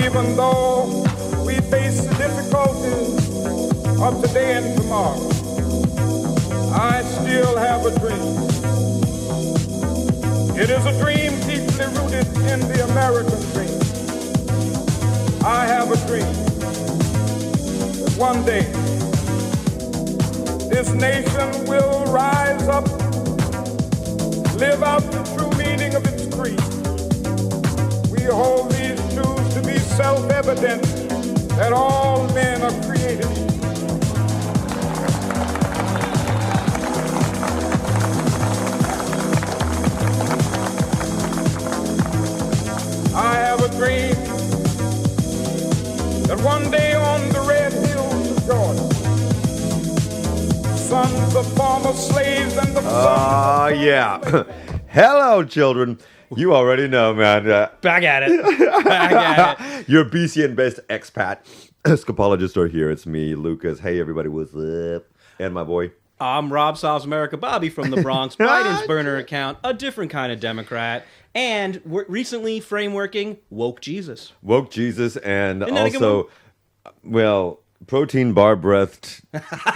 Even though we face the difficulties of today and tomorrow, I still have a dream. It is a dream deeply rooted in the American dream. I have a dream that one day this nation will rise up, live out the true meaning of its creed. We hold these truths to be self-evident that all men are created equal. I have a dream that one day on the red hills of Georgia, sons of former slaves and the sons yeah. Hello, children. You already know, man. Back at it. Back at it. Your BCN-based expat scapologist are here. It's me, Lucas. Hey, everybody, what's up? And my boy. I'm Rob Solves America Bobby from the Bronx, Biden's burner account, a different kind of Democrat, and we're recently frameworking Woke Jesus. Woke Jesus, and also, well, protein bar-breathed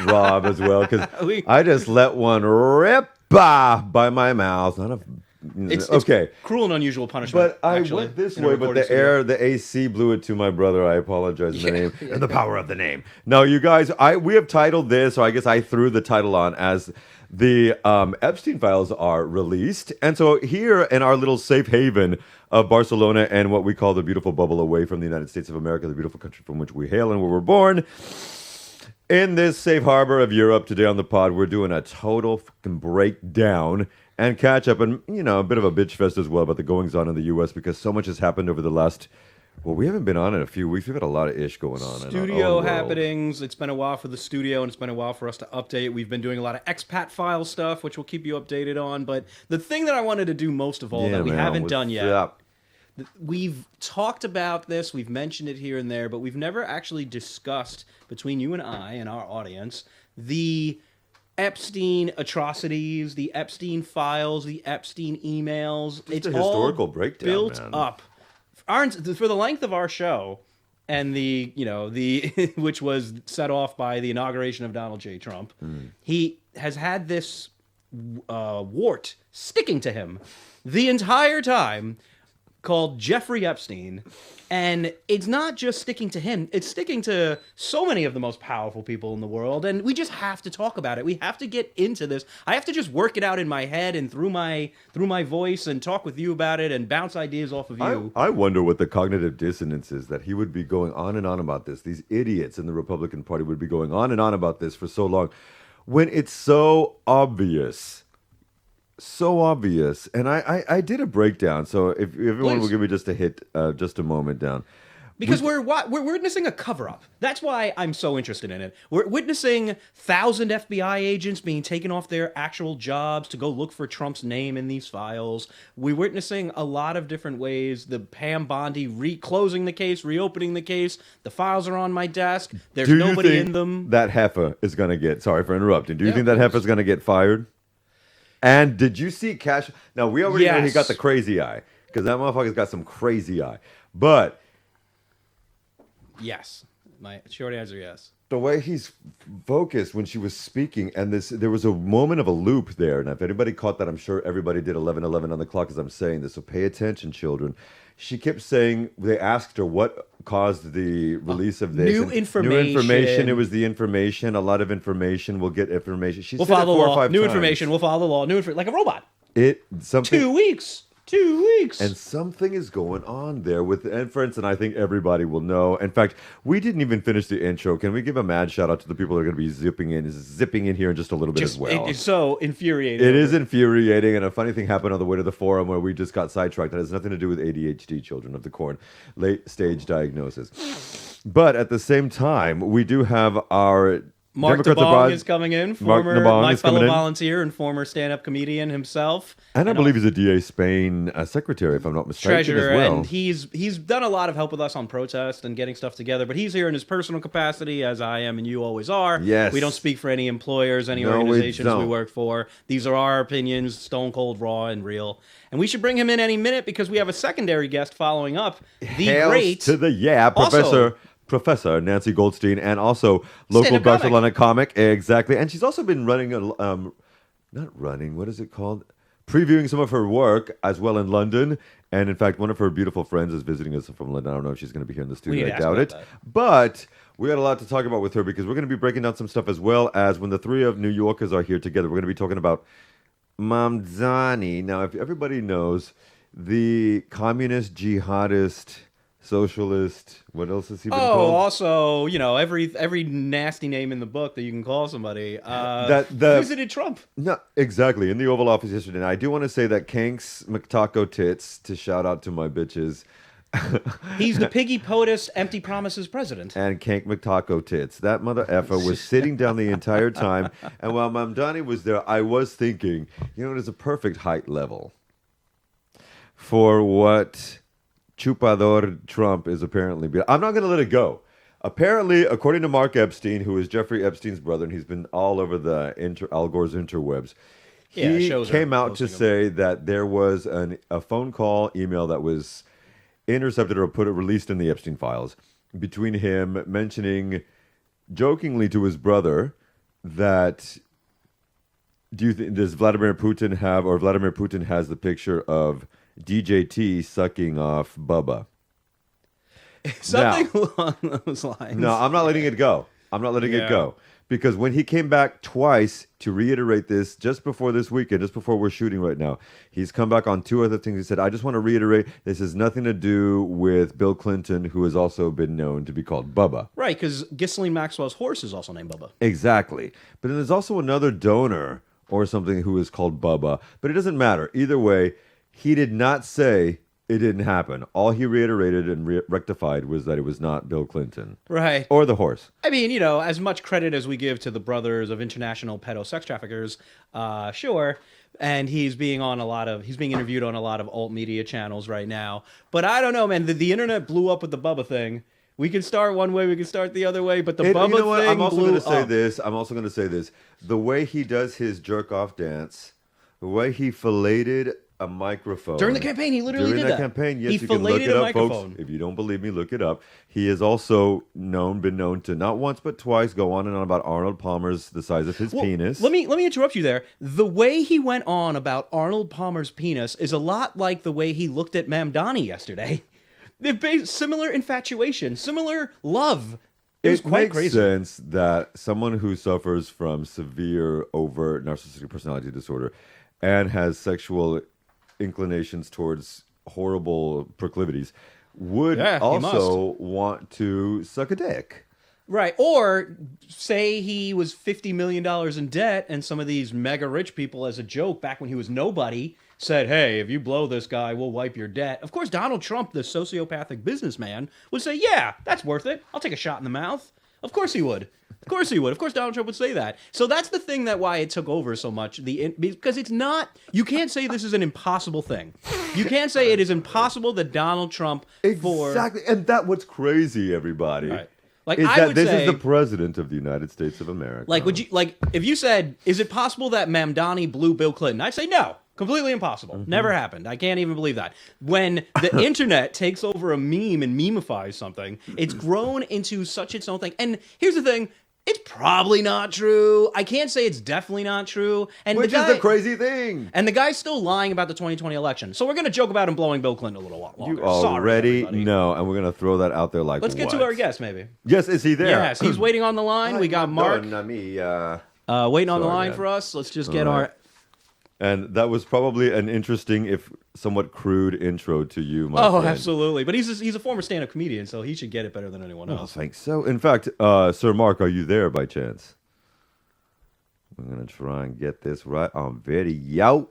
Rob as well, because I just let one rip by my mouth. Not a... It's okay. Cruel and unusual punishment. But I went this way, but the AC blew it to my brother. I apologize in the name and the power of the name. No, you guys, we have titled this, or I guess I threw the title on as the Epstein files are released. And so here in our little safe haven of Barcelona and what we call the beautiful bubble away from the United States of America, the beautiful country from which we hail and where we're born, in this safe harbor of Europe today on the pod, we're doing a total fucking breakdown and catch up, and, you know, a bit of a bitch fest as well about the goings-on in the U.S. because so much has happened over the last... Well, we haven't been on in a few weeks. We've had a lot of ish going on. Studio happenings. It's been a while for the studio, and it's been a while for us to update. We've been doing a lot of expat file stuff, which we'll keep you updated on. But the thing that I wanted to do most of all that we haven't done yet... We've talked about this, we've mentioned it here and there, but we've never actually discussed, between you and I and our audience, the Epstein atrocities, the Epstein files, the Epstein emails. It's a historical breakdown, built man. up. For the length of our show, and the which was set off by the inauguration of Donald J. Trump, he has had this wart sticking to him the entire time, called Jeffrey Epstein, and it's not just sticking to him, it's sticking to so many of the most powerful people in the world, and we just have to talk about it. We have to get into this. I have to just work it out in my head and through my voice and talk with you about it and bounce ideas off of you. I wonder what the cognitive dissonance is that he would be going on and on about this. These idiots in the Republican Party would be going on and on about this for so long when it's so obvious. So obvious, and I did a breakdown. So if everyone will give me just a hit, just a moment down, because we're witnessing a cover-up. That's why I'm so interested in it. We're witnessing 1,000 FBI agents being taken off their actual jobs to go look for Trump's name in these files. We're witnessing a lot of different ways. The Pam Bondi closing the case, reopening the case. The files are on my desk. There's nobody in them. That heifer is going to get. Sorry for interrupting. Do you think that heifer is going to get fired? And did you see Cash? Now, we already know he got the crazy eye, because that motherfucker's got some crazy eye. But... Yes. My short answer, yes. The way he's focused when she was speaking, and there was a moment of a loop there. And if anybody caught that, I'm sure everybody did 11:11 on the clock as I'm saying this. So pay attention, children. She kept saying, they asked her what caused the release of this. New information. New information. It was the information. A lot of information. We'll get information. She we'll said follow it 4 the or law. 5 New times. information. We'll follow the law. Like a robot. 2 weeks. 2 weeks. And something is going on there with the inference, and I think everybody will know. In fact, we didn't even finish the intro. Can we give a mad shout out to the people that are going to be zipping in here in just a little bit as well? It's so infuriating. It is infuriating, and a funny thing happened on the way to the forum where we just got sidetracked. That has nothing to do with ADHD, children of the corn, late stage diagnosis. But at the same time, we do have our Mark Democrats are DeBong broad. is coming in, Mark DeBong my is coming fellow in. volunteer and former stand-up comedian himself. And I believe he's a DA Spain secretary, if I'm not mistaken, Treasurer, as well. and he's done a lot of help with us on protest and getting stuff together, but he's here in his personal capacity, as I am and you always are. Yes. We don't speak for any employers, any No, we organizations we don't. work for. These are our opinions, stone cold, raw, and real. And we should bring him in any minute because we have a secondary guest following up, the Hails great... to the Professor Nancy Goldstein, and also local Stand-up Barcelona comic. Exactly. And she's also been running, what is it called? Previewing some of her work as well in London. And in fact, one of her beautiful friends is visiting us from London. I don't know if she's going to be here in the studio. I doubt it. But we got a lot to talk about with her because we're going to be breaking down some stuff as well as when the three of New Yorkers are here together. We're going to be talking about Mamdani. Now, if everybody knows, the communist, jihadist, socialist, what else has he been called? Also, every nasty name in the book that you can call somebody. Visited Trump. No, exactly. In the Oval Office yesterday. And I do want to say that Kanks McTaco Tits, to shout out to my bitches. He's the piggy POTUS empty promises president. And Kank McTaco Tits. That mother effer was sitting down the entire time. And while Mamdani was there, I was thinking, it is a perfect height level for what Chupador Trump is apparently. I'm not going to let it go. Apparently, according to Mark Epstein, who is Jeffrey Epstein's brother, and he's been all over the Al Gore's interwebs, he came out to say that there was a phone call, email that was intercepted or released in the Epstein files between him mentioning jokingly to his brother that does Vladimir Putin has the picture of DJT sucking off Bubba. Something along those lines. No, I'm not letting it go. It go. Because when he came back twice to reiterate this, just before this weekend, just before we're shooting right now, he's come back on two other things. He said, I just want to reiterate, this has nothing to do with Bill Clinton, who has also been known to be called Bubba. Right, because Ghislaine Maxwell's horse is also named Bubba. Exactly. But then there's also another donor or something who is called Bubba. But it doesn't matter. Either way, he did not say it didn't happen. All he reiterated and rectified was that it was not Bill Clinton. Right. Or the horse. I mean, as much credit as we give to the brothers of international pedo sex traffickers, sure. And he's being interviewed on a lot of alt media channels right now. But I don't know, man. The internet blew up with the Bubba thing. We can start one way, we can start the other way, but the Bubba thing I'm also blew going to say up. this. I'm also going to say this. The way he does his jerk-off dance, the way he filleted a microphone. During the campaign, he literally did that. During that campaign, yes, he you can look it up, folks. microphone. If you don't believe me, look it up. He has also been known to not once but twice go on and on about Arnold Palmer's the size of his penis. Let me interrupt you there. The way he went on about Arnold Palmer's penis is a lot like the way he looked at Mamdani yesterday. They're similar infatuation, similar love. It was quite crazy. It makes sense that someone who suffers from severe overt narcissistic personality disorder and has sexual inclinations towards horrible proclivities would also want to suck a dick. Right. Or say he was $50 million in debt and some of these mega rich people, as a joke back when he was nobody, said, hey, if you blow this guy, we'll wipe your debt. Of course, Donald Trump, the sociopathic businessman, would say, yeah, that's worth it. I'll take a shot in the mouth. Of course he would. Of course he would. Of course Donald Trump would say that. So that's the thing why it took over so much. Because it's not, you can't say this is an impossible thing. You can't say it is impossible that Donald Trump Exactly. And that's what's crazy, everybody. Right. This is the president of the United States of America. If you said, is it possible that Mamdani blew Bill Clinton? I'd say no. Completely impossible. Mm-hmm. Never happened. I can't even believe that. When the internet takes over a meme and memeifies something, it's grown into such its own thing. And here's the thing. It's probably not true. I can't say it's definitely not true. Which is the crazy thing. And the guy's still lying about the 2020 election. So we're going to joke about him blowing Bill Clinton a little while longer. You already know, and we're going to throw that out there like Let's get to our guest, maybe. Yes, is he there? Yes, he's waiting on the line. We got Mark waiting on the line for us. Let's just get our... And that was probably an interesting, if somewhat crude intro to you, my friend. Absolutely. But he's a former stand-up comedian, so he should get it better than anyone else. I think so. In fact, Sir Mark, are you there by chance? I'm going to try and get this right on video.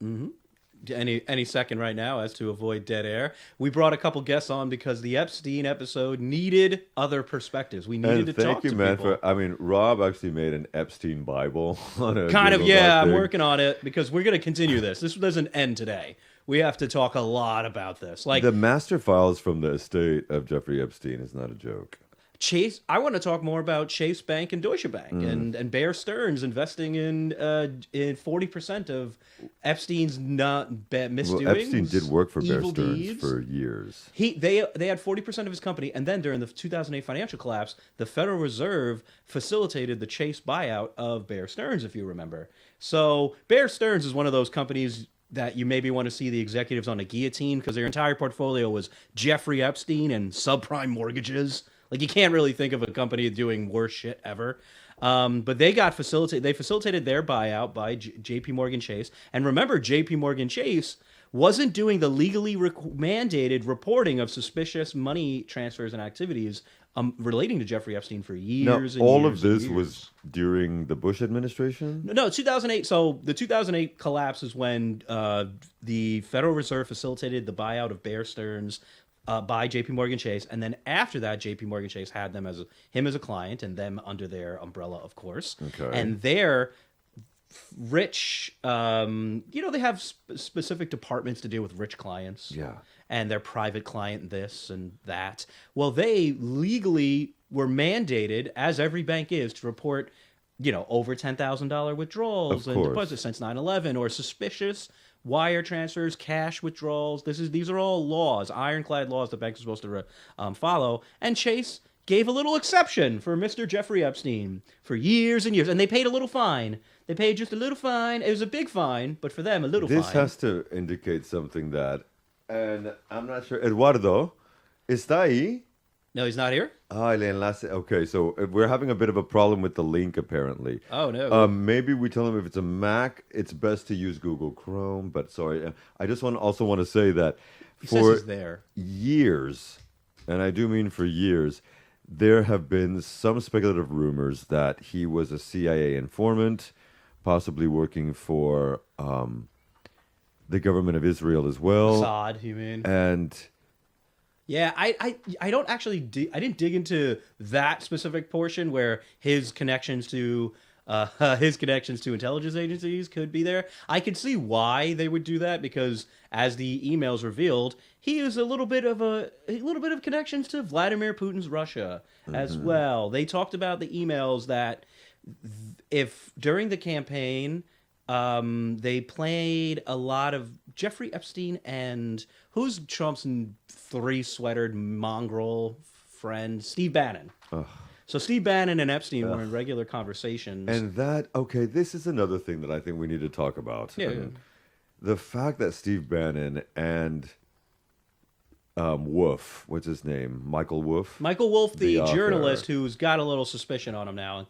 Mm-hmm. any second right now as to avoid dead air. We brought a couple guests on because the Epstein episode needed other perspectives. We needed And to thank talk you, to man. people. Rob actually made an Epstein Bible on a Kind of, Google yeah. Doc I'm thing. working on it because we're going to continue this. This doesn't end today. We have to talk a lot about this. Like The master files from the estate of Jeffrey Epstein is not a joke. Chase, I want to talk more about Chase Bank and Deutsche Bank and Bear Stearns investing in 40% of Epstein's misdoings. Well, Epstein did work for Bear evil Stearns deeds. for years. They had 40% of his company, and then during the 2008 financial collapse, the Federal Reserve facilitated the Chase buyout of Bear Stearns, if you remember. So Bear Stearns is one of those companies that you maybe want to see the executives on a guillotine because their entire portfolio was Jeffrey Epstein and subprime mortgages. Like, you can't really think of a company doing worse shit ever. But they facilitated their buyout by J.P. Morgan Chase. And remember, J.P. Morgan Chase wasn't doing the legally mandated reporting of suspicious money transfers and activities relating to Jeffrey Epstein for years. Now, all of this was during the Bush administration? No, 2008. So the 2008 collapse is when the Federal Reserve facilitated the buyout of Bear Stearns by J.P. Morgan Chase, and then after that, J.P. Morgan Chase had him as a client, and them under their umbrella, of course. Okay. And they're rich. They have specific departments to deal with rich clients. Yeah. And their private client this and that. Well, they legally were mandated, as every bank is, to report, over $10,000 withdrawals and deposits since 9/11, or suspicious wire transfers, cash withdrawals. These are all laws, ironclad laws the banks are supposed to follow. And Chase gave a little exception for Mr. Jeffrey Epstein for years and years, and they paid a little fine. They paid just a little fine. It was a big fine, but for them, a little fine. This has to indicate something and I'm not sure. Eduardo, ¿está ahí? No, he's not here? El enlace. Okay, so we're having a bit of a problem with the link, apparently. Oh, no. Maybe we tell him if it's a Mac, it's best to use Google Chrome. But sorry, I just also want to say that for years, and I do mean for years, there have been some speculative rumors that he was a CIA informant, possibly working for the government of Israel as well. Mossad, you mean? And yeah, I don't actually I didn't dig into that specific portion where his connections to intelligence agencies could be there. I could see why they would do that because, as the emails revealed, he has a little bit of connections to Vladimir Putin's Russia as well. They talked about the emails that if during the campaign. They played a lot of Jeffrey Epstein and who's Trump's three-sweatered mongrel friend? Steve Bannon. Ugh. So Steve Bannon and Epstein were in regular conversations. And this is another thing that I think we need to talk about. Yeah. The fact that Steve Bannon and Wolf, what's his name? Michael Wolf? Michael Wolf, the journalist who's got a little suspicion on him now,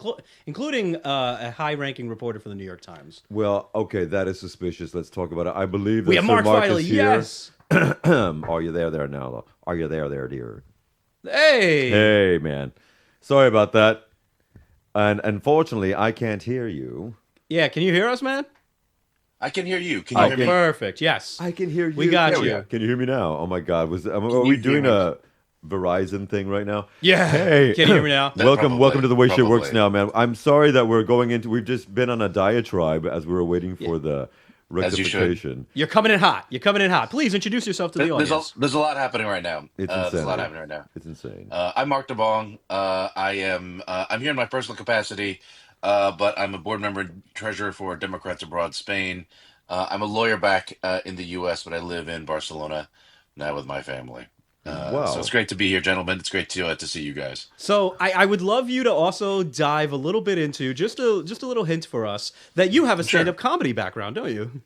including a high-ranking reporter for the New York Times. Well, okay, that is suspicious. Let's talk about it. I believe that we have Mark Filey, yes! Are you there now? Are you there, dear? Hey! Hey, man. Sorry about that. And unfortunately, I can't hear you. Yeah, can you hear us, man? I can hear you. Can you hear me? Perfect. Yes. I can hear you. We got you. Can you hear me now? Oh my God. Are we doing a Verizon thing right now? Yeah. Hey. Can you hear me now? Welcome to The Way Shit Works Now, man. I'm sorry that we've just been on a diatribe as we were waiting for the rectification. You're coming in hot. Please introduce yourself to the audience. There's a lot happening right now. There's a lot happening right now. It's insane. I'm Mark DeBong. I'm here in my personal capacity, but I'm a board member and treasurer for Democrats Abroad Spain. I'm a lawyer back in the U.S., but I live in Barcelona now with my family. Wow. So it's great to be here, gentlemen. It's great to see you guys. So I would love you to also dive a little bit into just a little hint for us that you have a stand-up comedy background, don't you?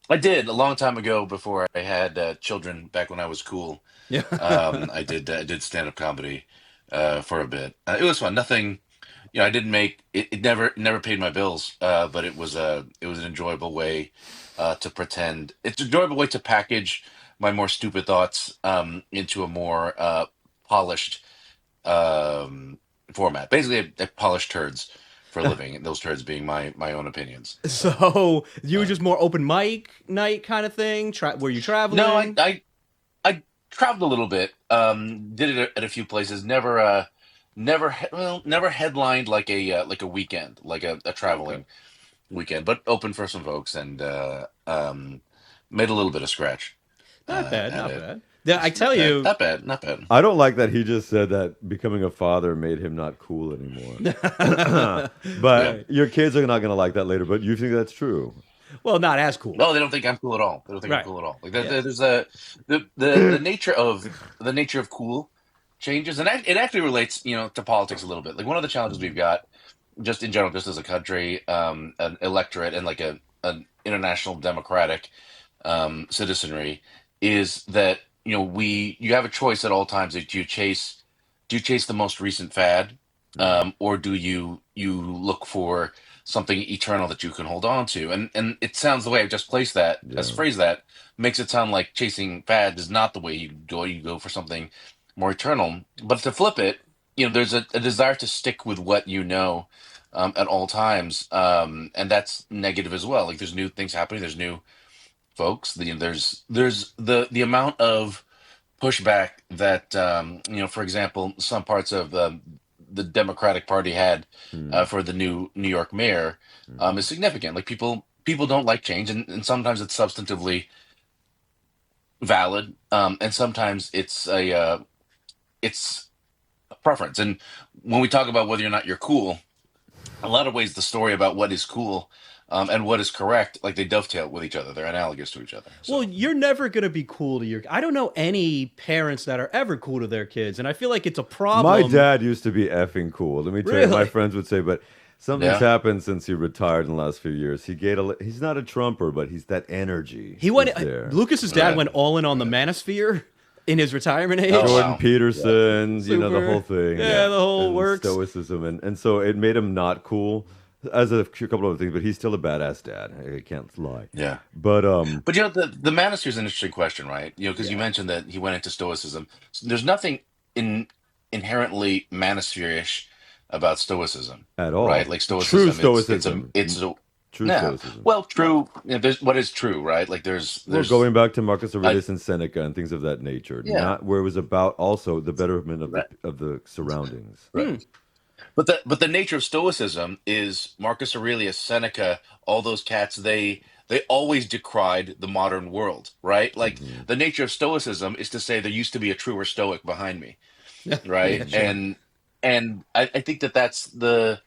I did a long time ago before I had children. Back when I was cool, Yeah. I did stand-up comedy for a bit. It was fun. Nothing, I didn't make it. It never paid my bills, but it was an enjoyable way to pretend. It's an enjoyable way to package my more stupid thoughts into a more polished format. Basically, I polished turds. for a living, and those turds being my own opinions. So you were just more open mic night kind of thing. Were you No, traveling? I traveled a little bit. Did it at a few places. Never headlined like a weekend, like a Okay, traveling weekend, but open for some folks and made a little bit of scratch not bad, at not it. bad. Yeah, I Not tell bad, you. not bad, not bad. I don't like that he just said that becoming a father made him not cool anymore. Yeah. But Right. your kids are not going to like that later. But you think that's true? Well, not as cool. No, they don't think I'm cool at all. They don't think I'm Right. cool at all. Like Yeah. there's a the nature of cool changes, and it actually relates, to politics a little bit. Like one of the challenges we've got, just in general, just as a country, an electorate, and like an international democratic citizenry, is that you have a choice at all times. That do you chase the most recent fad, or do you look for something eternal that you can hold on to? And it sounds, the way I've just placed that, as Yeah. phrased that, makes it sound like chasing fad is not the way you go. You go for something more eternal. But to flip it, there's a desire to stick with what you know, at all times, and that's negative as well. Like there's new things happening. There's new folks. There's the amount of pushback that, for example, some parts of the Democratic Party had, Mm, for the new New York mayor, mhm. is significant. Like people don't like change, and sometimes it's substantively valid, and sometimes it's a preference. And when we talk about whether or not you're cool, a lot of ways the story about what is cool, and what is correct, like they dovetail with each other. They're analogous to each other. Well, So you're never gonna be cool to your. I don't know any parents that are ever cool to their kids, and I feel like it's a My problem. dad used to be effing cool. Let me tell you, my Really. friends would say, but something's yeah, happened since he retired in the last few years. He's not a Trumper, but he's that energy He went. is there. Lucas's dad right, went all in on the right. manosphere in his retirement Oh age. Jordan wow, yeah, Peterson, the Super. whole thing, Yeah, yeah, the whole and works. stoicism, and so it made him not cool, as a couple of other things. But he's still a badass dad. I can't lie. yeah. But But the manosphere is an interesting question, right? Because you Yeah. mentioned that he went into stoicism. So there's nothing inherently manosphere-ish about stoicism, at right? all, Like true stoicism, stoicism, it's a true no. stoicism. Well, true. There's what is true, right? Like Well, there's going back to Marcus I Aurelius and Seneca and things of that nature, yeah, not where it was about also the betterment of the right, surroundings. right. Hmm. But the nature of stoicism is Marcus Aurelius, Seneca, all those cats. They always decried the modern world, right? Like Hmm. the nature of stoicism is to say there used to be a truer stoic behind me, right? Yeah. Hmm. Sure. And I think that that's the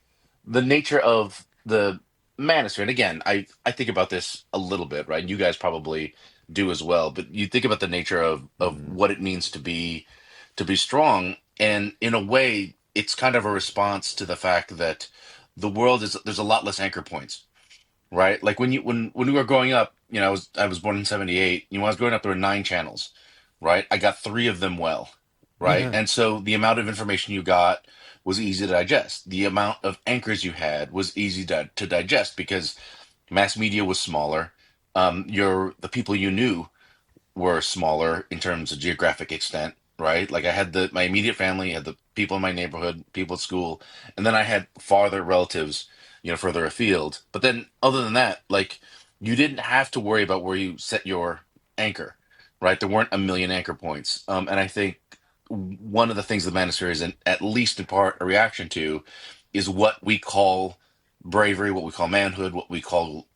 nature of the manosphere. And again, I think about this a little bit, right? You guys probably do as well. But you think about the nature of Hmm. what it means to be strong, and in a way, it's kind of a response to the fact that the world is there's a lot less anchor points, right? Like when we were growing up, I was born in '78. When I was growing up, there were 9 channels, right? I got 3 of them well, right? And so the amount of information you got was easy to digest. The amount of anchors you had was easy to digest because mass media was smaller. The people you knew were smaller in terms of geographic extent, right? Like I had my immediate family, I had the people in my neighborhood, people at school, and then I had farther relatives, further afield. But then other than that, like you didn't have to worry about where you set your anchor, right? There weren't a million anchor points. And I think one of the things the Manosphere is, at least in part, a reaction to is what we call bravery, what we call manhood, what we call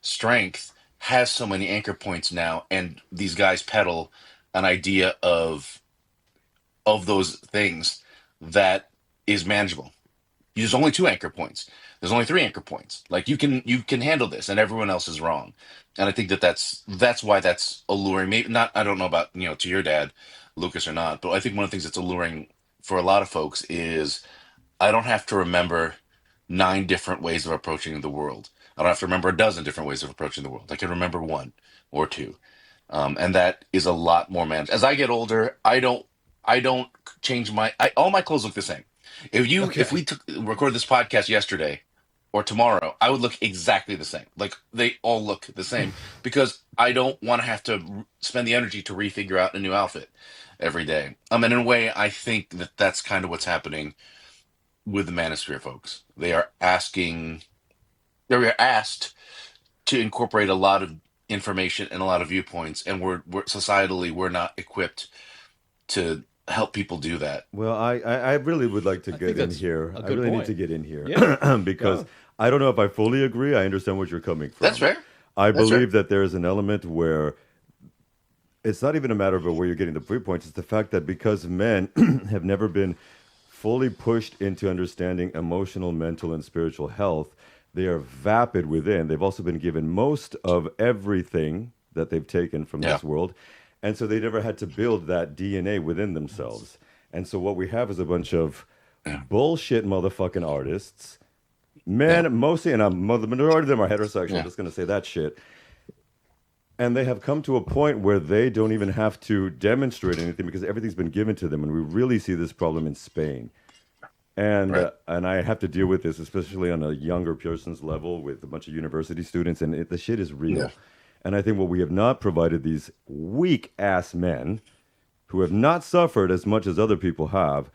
strength has so many anchor points now, and these guys peddle an idea of those things that is manageable. There's only 2 anchor points. There's only 3 anchor points. Like you can handle this, and everyone else is wrong. And I think that's why that's alluring. Maybe not. I don't know about to your dad, Lucas, or not. But I think one of the things that's alluring for a lot of folks is I don't have to remember 9 different ways of approaching the world. I don't have to remember a dozen different ways of approaching the world. I can remember one or two, and that is a lot more manageable. As I get older, I don't change all my clothes look the same. If Okay. we recorded this podcast yesterday or tomorrow, I would look exactly the same. Like they all look the same because I don't want to have to spend the energy to refigure out a new outfit every day. And in a way, I think that that's kind of what's happening with the Manosphere folks. They are asking, they were asked to incorporate a lot of information and a lot of viewpoints, and we're societally we're not equipped to help people do that. Well, I really would like to I get think in that's here. a I good really need point. to get in here Yeah. because Go. I don't know if I fully agree. I understand what you're coming That's from. fair. I That's fair. believe that there is an element where it's not even a matter of where you're getting the viewpoints. It's the fact that because men have never been fully pushed into understanding emotional, mental, and spiritual health, they are vapid within. They've also been given most of everything that they've taken from Yeah. this world. And so they never had to build that DNA within themselves. And so what we have is a bunch of Yeah. bullshit motherfucking artists, Yeah. men mostly, and the majority of them are heterosexual. I'm Yeah. just going to say that shit. And they have come to a point where they don't even have to demonstrate anything because everything's been given to them. And we really see this problem in Spain. Right. And I have to deal with this, especially on a younger person's level with a bunch of university students. And the shit is real. Yeah. And I think what we have not provided these weak ass men who have not suffered as much as other people have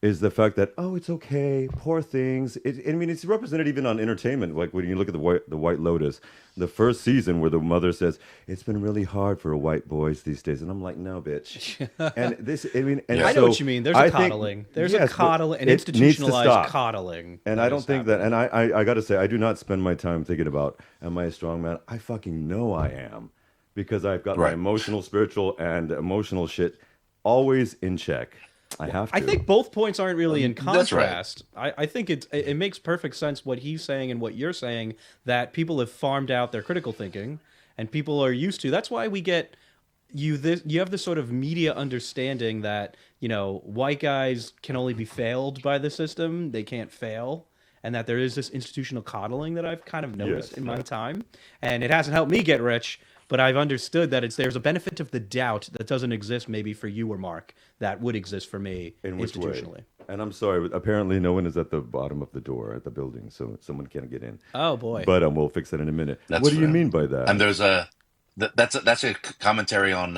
is the fact that, oh, it's okay, poor things. I mean, it's represented even on entertainment. Like when you look at the White Lotus, the first season where the mother says, it's been really hard for white boys these days. And I'm like, no, bitch. And this, I mean, and Yeah. I know so what you mean. There's I a think- coddling. There's yes, a but coddling, an it needs to institutionalized stop. coddling. And I don't think that, and I got to say, I do not spend my time thinking about, am I a strong man? I fucking know I am because I've got my Right. emotional, spiritual, and emotional shit always in check. I have to. I think both points aren't really in That's right. contrast. I think it makes perfect sense what he's saying and what you're saying, that people have farmed out their critical thinking and people are used to. That's why we get you have this sort of media understanding that, white guys can only be failed by the system. They can't fail. And that there is this institutional coddling that I've kind of noticed Yes. in my time. And it hasn't helped me get rich, but I've understood that there's a benefit of the doubt that doesn't exist maybe for you or Mark that would exist for me In which way? institutionally. And I'm sorry, but apparently no one is at the bottom of the door at the building, so someone can't get in. Oh boy. But we'll fix that in a minute. That's What do you fair. mean by that? And there's that's a commentary on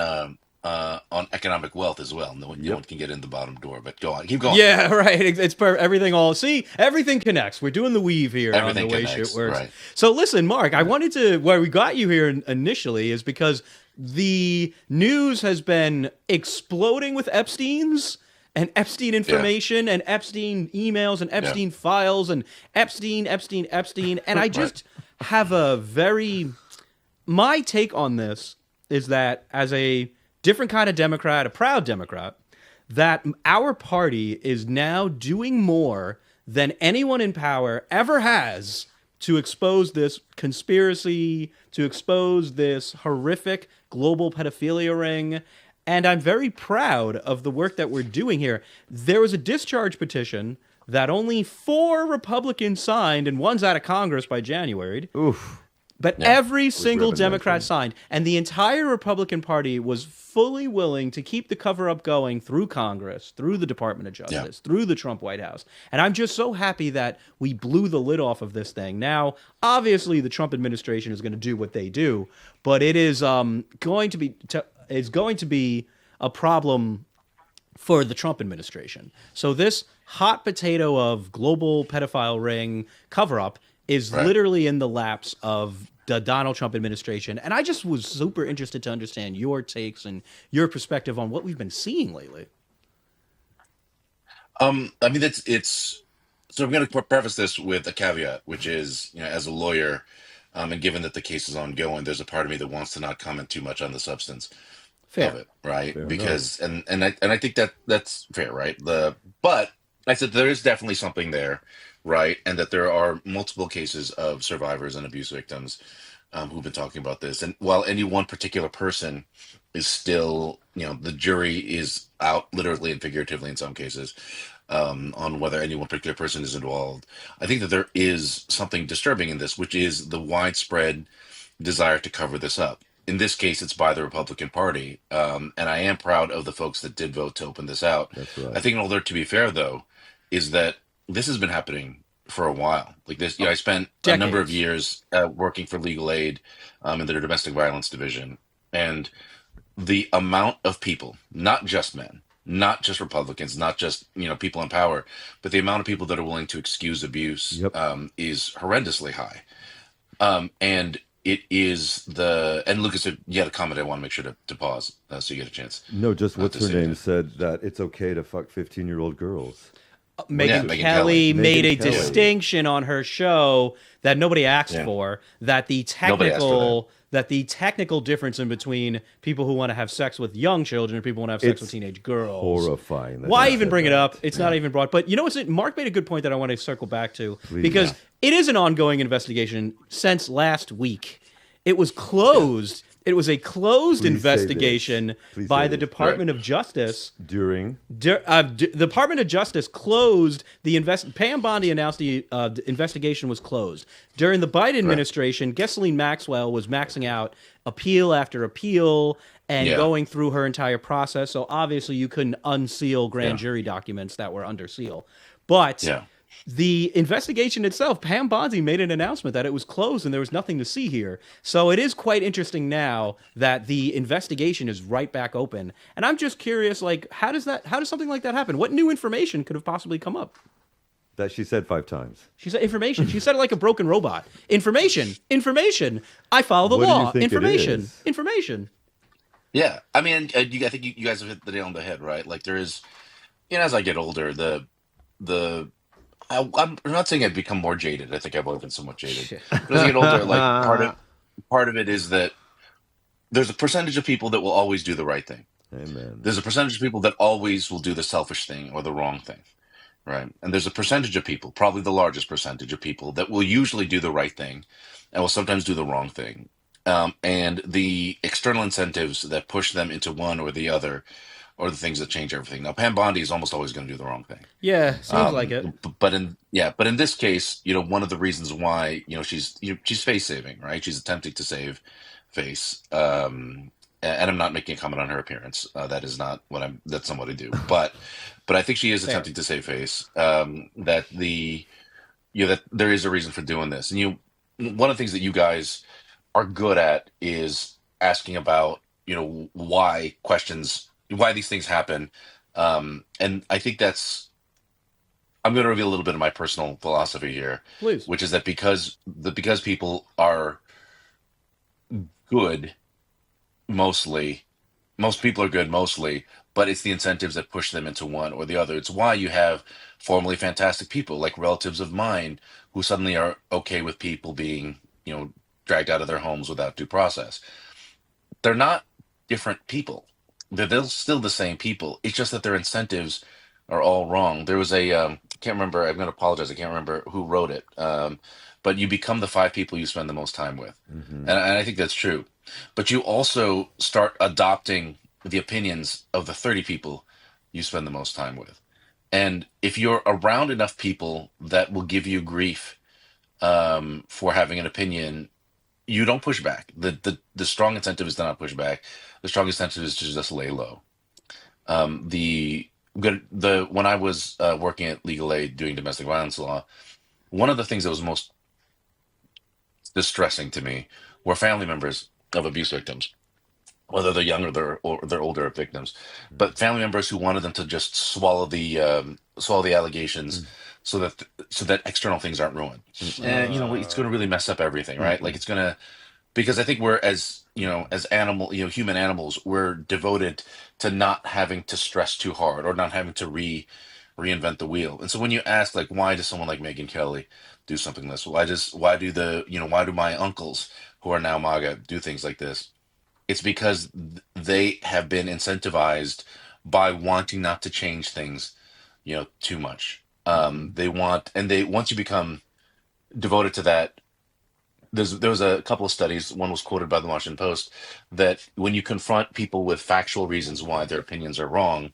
economic wealth as well. No one can get in the bottom door. But go on, keep going. Yeah, right. It's everything everything connects. We're doing the weave here Everything on the way connects, shit works. right. So listen, Mark, I wanted to where we got you here initially is because the news has been exploding with Epstein's and Epstein information and Epstein emails and Epstein files and Epstein. And I just have my take on this is that as a different kind of Democrat, a proud Democrat, that our party is now doing more than anyone in power ever has to expose this conspiracy, to expose this horrific global pedophilia ring. And I'm very proud of the work that we're doing here. There was a discharge petition that only 4 Republicans signed, and one's out of Congress by January. Oof. But every single haven't Democrat mentioned. signed, and the entire Republican Party was fully willing to keep the cover-up going through Congress, through the Department of Justice, through the Trump White House. And I'm just so happy that we blew the lid off of this thing. Now, obviously, the Trump administration is going to do what they do, but it is going to be a problem for the Trump administration. So this hot potato of global pedophile ring cover-up is literally in the laps of the Donald Trump administration. And I just was super interested to understand your takes and your perspective on what we've been seeing lately. I mean, it's so I'm going to preface this with a caveat, which is, as a lawyer, and given that the case is ongoing, there's a part of me that wants to not comment too much on the substance Fair. of it, right? Fair Because I think that's fair, right? But I said there is definitely something there, right? And that there are multiple cases of survivors and abuse victims who've been talking about this. And while any one particular person is still, the jury is out literally and figuratively in some cases on whether any one particular person is involved. I think that there is something disturbing in this, which is the widespread desire to cover this up. In this case, it's by the Republican Party. And I am proud of the folks that did vote to open this out. That's right. I think in order to be fair, though, is that this has been happening for a while. Like this, I spent a number of Decades. years working for legal aid in the domestic violence division. And the amount of people, not just men, not just Republicans, not just people in power, but the amount of people that are willing to excuse abuse Yep. is horrendously high. And it is and Lucas, if you had a comment, I want to make sure to pause so you get a chance. No, just what's to her say name that. said that it's okay to fuck 15-year-old girls. Megan Megyn Kelly Kelly. made Megyn a Kelly. distinction on her show that nobody asked Yeah. for, that the Nobody asked for technical difference in between people who want to have sex with young children and people who want to have sex with It's teenage girls. Horrifying. that Why they even said bring it that. up? It's not even brought. But you know what's it? Mark made a good point that I want to circle back to Please. because Yeah. it is an ongoing investigation since last week. It was closed. It was a closed Please say investigation this. Please by say the this. Department of Justice. During The Department of Justice closed the Pam Bondi announced the investigation was closed. During the Biden administration, Ghislaine Maxwell was maxing out appeal after appeal and Yeah. going through her entire process. So obviously you couldn't unseal grand Yeah. jury documents that were under seal. But Yeah. the investigation itself, Pam Bondi made an announcement that it was closed and there was nothing to see here. So it is quite interesting now that the investigation is right back open. And I'm just curious, like, how does something like that happen? What new information could have possibly come up? that she said 5 times. She said information. She said it like a broken robot. Information. I follow the What do you law. think it Information. is? Information. Yeah, I mean, I think you guys have hit the nail on the head, right? Like there is, as I get older, I'm not saying I've become more jaded. I think I've always been somewhat jaded. But as I get older, like part of it is that there's a percentage of people that will always do the right thing. Amen. There's a percentage of people that always will do the selfish thing or the wrong thing, right? And there's a percentage of people, probably the largest percentage of people, that will usually do the right thing and will sometimes do the wrong thing. And the external incentives that push them into one or the other are the things that change everything. Now, Pam Bondi is almost always going to do the wrong thing. Yeah, seems like it. But in this case, one of the reasons why she's face saving, right? She's attempting to save face. And I'm not making a comment on her appearance. That is not that's not what I do. But I think she is attempting to save face. That that there is a reason for doing this. And one of the things that you guys are good at is asking about why these things happen. And I think I'm going to reveal a little bit of my personal philosophy here, Please. which is that because people are good mostly, most people are good mostly, but it's the incentives that push them into one or the other. It's why you have formerly fantastic people like relatives of mine who suddenly are okay with people being dragged out of their homes without due process. They're not different people. They're still the same people. It's just that their incentives are all wrong. There was I can't remember, I'm going to apologize, I can't remember who wrote it, but you become the 5 people you spend the most time with. And I think that's true. But you also start adopting the opinions of the 30 people you spend the most time with. And if you're around enough people that will give you grief for having an opinion, you don't push back. The strong incentive is to not push back. The strong incentive is to just lay low. When I was working at Legal Aid doing domestic violence law, one of the things that was most distressing to me were family members of abuse victims, whether they're young or they're older victims, but family members who wanted them to just swallow the allegations so that external things aren't ruined. And it's going to really mess up everything, right? Like it's going to, because I think we're as human animals, we're devoted to not having to stress too hard or not having to reinvent the wheel. And so when you ask, like, why does someone like Megyn Kelly do something like this? Why do my uncles who are now MAGA do things like this? It's because they have been incentivized by wanting not to change things, too much. Once you become devoted to that, there was a couple of studies. One was quoted by the Washington Post that when you confront people with factual reasons why their opinions are wrong,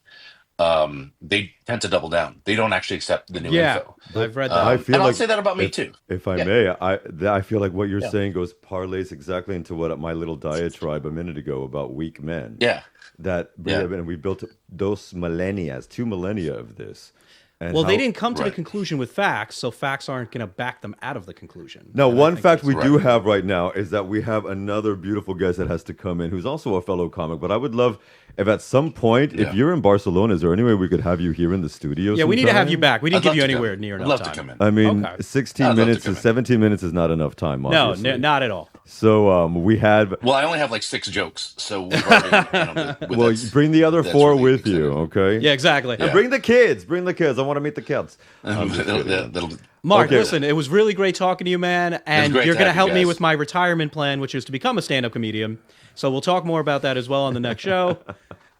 they tend to double down. They don't actually accept the new info. I've read that. I feel and I'll like say that about me too. If I may, I feel like what you're saying parlays exactly into what my little diatribe a minute ago about weak men. Yeah. And we built 2 millennia of this. And Well, they didn't come to the conclusion with facts, so facts aren't going to back them out of the conclusion. Now, And I one think fact that's we do have right now is that we have another beautiful guest that has to come in who's also a fellow comic. But I would love if at some point, if Yeah. you're in Barcelona, is there any way we could have you here in the studio? Yeah, we need to have you sometime? back. We didn't I'd give love you to come. anywhere near I'd enough love time. to come in. I mean, Okay. 16 I'd love to minutes come to in. 17 minutes is not enough time, No, obviously. not at all. So we had. Well, I only have like 6 jokes, so we've already. Well, you bring the other that's 4 really with you, exciting. okay? Yeah, exactly. And Yeah. bring the kids. Bring the kids. I want to meet the kids. That'll- Mark, Okay. listen, it was really great talking to you, man. And great you're to going to have you help me guys. with my retirement plan, which is to become a stand-up comedian. So we'll talk more about that as well on the next show.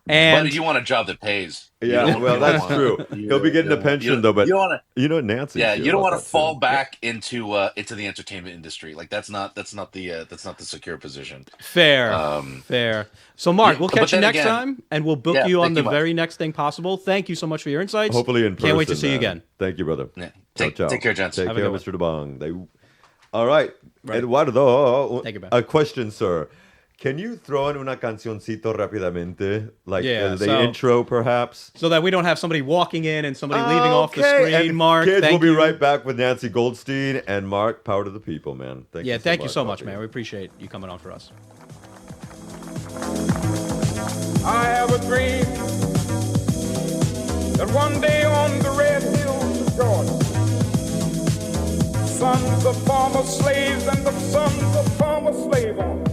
And But you want a job that pays. Yeah, You don't- well, you don't that's want- true. He'll be getting a pension, though, but you don't want to. you know Nancy. Yeah, feel you don't about want to that, fall too. back into the entertainment industry. Like that's not the secure position. fair. So, Mark, Yeah, we'll but catch you then next again- time, and we'll book Yeah, you on thank the you, Mike. very next thing possible. Thank you so much for your insights. Hopefully in person. Can't wait to see you man. again. Thank you, brother. Yeah. Ciao, Take ciao. care, gents. Take Have a care, good Mr. DeBong. All right. Eduardo, Thank you, man. a question, sir. Can you throw in una cancioncito rápidamente? Like Yeah, the so- intro, perhaps? So that we don't have somebody walking in and somebody leaving off the screen, And Mark. kids, thank we'll be you. right back with Nancy Goldstein and Mark. Power to the people, man. Thank you Thank you so much, buddy. man. We appreciate you coming on for us. I have a dream that one day on the red hills of Georgia, sons of former slaves and the sons of former slave owners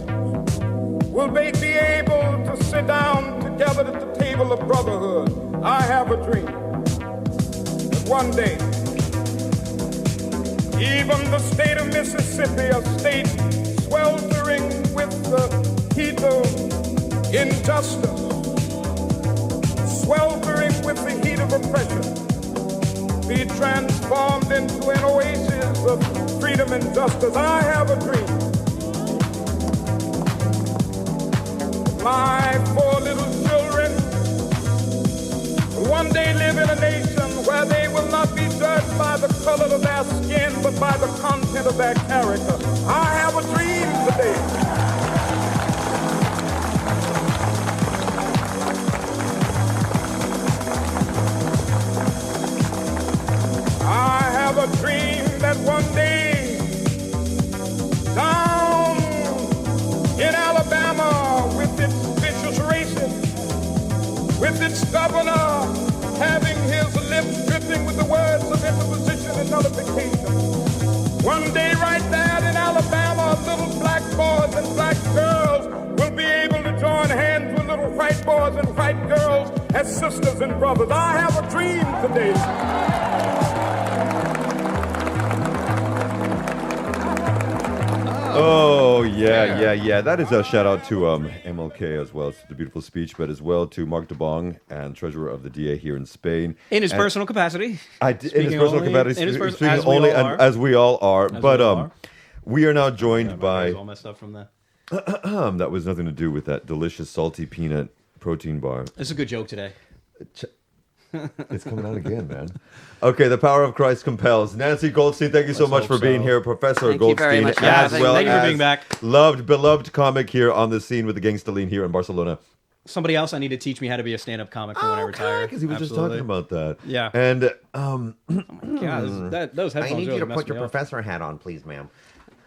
will they be able to sit down together at the table of brotherhood. I have a dream that one day even the state of Mississippi, a state sweltering with the heat of injustice, sweltering with the heat of oppression, be transformed into an oasis of freedom and justice. I have a dream. My 4 little children will one day live in a nation where they will not be judged by the color of their skin, but by the content of their character. I have a dream today. I have a dream that one day down in Alabama with its vicious racists, with its governor having his lips dripping with the words of interposition and nullification. One day right there in Alabama, little black boys and black girls will be able to join hands with little white boys and white girls as sisters and brothers. I have a dream today. Oh, yeah. That is a shout out to MLK as well. It's the beautiful speech, but as well to Mark DeBong and treasurer of the DA here in Spain. In his And personal capacity. in his Speaking personal only- capacity, in his speaking as we only all are. as we all are. As But we all are. we are now joined My hair's by all messed up from that. that was nothing to do with that delicious salty peanut protein bar. It's a good joke today. It's coming out again, man. Okay, the power of Christ compels. Nancy Goldstein, thank you so Let's much hope for being so. here, Professor Thank you very Goldstein, much for as having well me. Thank you for as being back. beloved comic here on the scene with the Gangsta Lean here in Barcelona. Somebody else I need to teach me how to be a stand-up comic for when I retire. because he was Absolutely. just talking about that. Yeah. And Yeah, those I headphones need you really to messed put your me up. professor hat on, please, ma'am.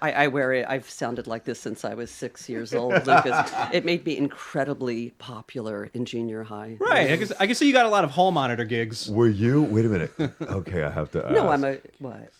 I wear it. I've sounded like this since I was 6 years old, Lucas. It made me incredibly popular in junior high. Right. I can see you got a lot of hall monitor gigs. were you? Wait a minute. Okay, I have to ask. No, I'm a what?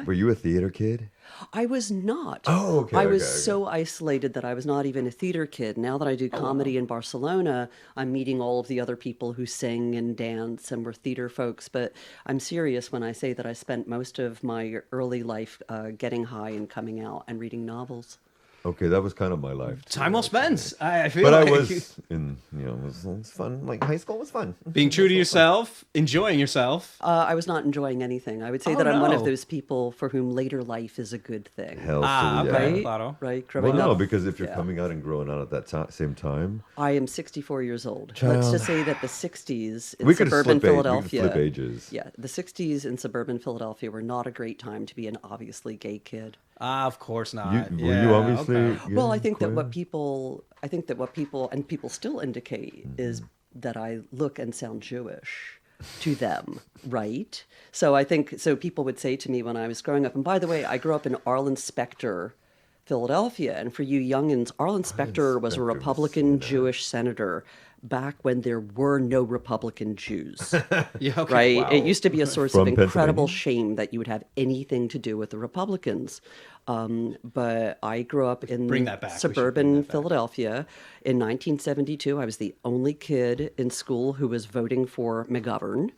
Were you a theater kid? I was not. Oh, okay, I was okay, okay. so isolated that I was not even a theater kid. Now that I do comedy in Barcelona, I'm meeting all of the other people who sing and dance and were theater folks. But I'm serious when I say that I spent most of my early life getting high and coming out and reading novels. Okay, that was kind of my life. Too. Time well spent. I feel But I like was in, it was fun. Like high school was fun. being true to yourself, enjoying yourself. I was not enjoying anything. I would say Oh, that I'm one of no. those people for whom later life is a good thing. Hell to Ah, the okay. yeah. Right? Claro. Right? Well, Growing no, up. because if you're Yeah. coming out and growing out at that same time, I am 64 years old. Child. Let's just say that the 60s in we could suburban flip Philadelphia. We could flip ages. Yeah, the 60s in suburban Philadelphia were not a great time to be an obviously gay kid. Of course not. Were you obviously? okay. Well, I think that queer? what people and people still indicate is that I look and sound Jewish to them, right? So I think so people would say to me when I was growing up, and by the way, I grew up in Arlen Specter Philadelphia. And for you youngins, Arlen Specter was a Republican Jewish senator back when there were no Republican Jews. Yeah, okay, Right? wow. It used to be a source From of incredible Pennsylvania? shame that you would have anything to do with the Republicans. But I grew up in bring that back. We should bring suburban that back. Philadelphia. In 1972, I was the only kid in school who was voting for McGovern.